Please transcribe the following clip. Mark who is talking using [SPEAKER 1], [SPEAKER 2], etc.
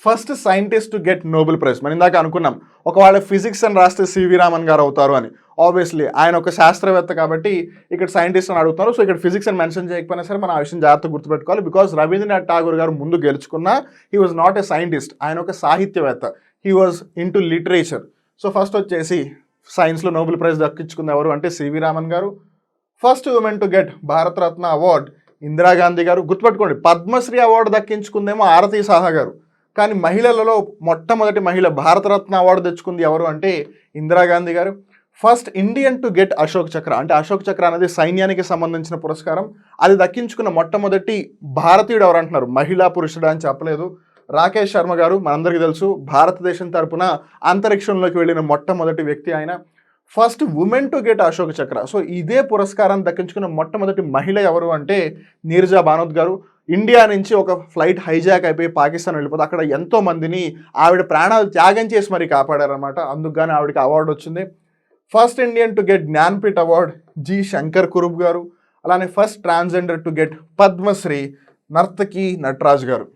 [SPEAKER 1] First scientist to get Nobel prize. మనం ఇందాక అనుకున్నాం ఒకవేళ ఫిజిక్స్ అని రాస్తే సివి రామన్ గారు అవుతారు అని. ఆబ్వియస్లీ ఆయన ఒక శాస్త్రవేత్త కాబట్టి ఇక్కడ సైంటిస్ట్ అని అడుగుతున్నారు. సో ఇక్కడ ఫిజిక్స్ అని మెన్షన్ చేయకపోయినా సరే మనం ఆ విషయం జాగ్రత్తగా గుర్తుపెట్టుకోవాలి. బికాజ్ రవీంద్రనాథ్ ఠాగూర్ గారు ముందు గెలుచుకున్నా he was not a scientist, ఆయన ఒక సాహిత్యవేత్త. He was into literature. So first వచ్చేసి సైన్స్లో నోబెల్ ప్రైజ్ దక్కించుకుంది ఎవరు అంటే సివి రామన్ గారు. First women to get Bharat Ratna award Indira Gandhi గారు. గుర్తుపెట్టుకోండి, పద్మశ్రీ అవార్డు దక్కించుకుందేమో ఆరతి సాహా గారు, కానీ మహిళలలో మొట్టమొదటి మహిళ భారతరత్న అవార్డు తెచ్చుకుంది ఎవరు అంటే ఇందిరాగాంధీ గారు. First Indian to get Ashok చక్ర, అంటే అశోక్ చక్ర అనేది సైన్యానికి సంబంధించిన పురస్కారం, అది దక్కించుకున్న మొట్టమొదటి భారతీయుడు ఎవరు అంటున్నారు, మహిళా పురుషుడు అని చెప్పలేదు. రాకేష్ శర్మ గారు మనందరికీ తెలుసు, భారతదేశం తరపున అంతరిక్షంలోకి వెళ్ళిన మొట్టమొదటి వ్యక్తి ఆయన. First women to get Ashok చక్ర, సో ఇదే పురస్కారాన్ని దక్కించుకున్న మొట్టమొదటి మహిళ ఎవరు అంటే నీరజా భానోత్ గారు. ఇండియా నుంచి ఒక ఫ్లైట్ హైజాక్ అయిపోయి పాకిస్తాన్ వెళ్ళిపోతే అక్కడ ఎంతో మందిని ఆవిడ ప్రాణాలు త్యాగం చేసి మరీ కాపాడారనమాట, అందుకు కానీ ఆవిడకి అవార్డు వచ్చింది. First Indian to get Jnanpith award G Sankar Kurup గారు. అలానే first transgender to get Padma Shri Narthaki Nataraj గారు.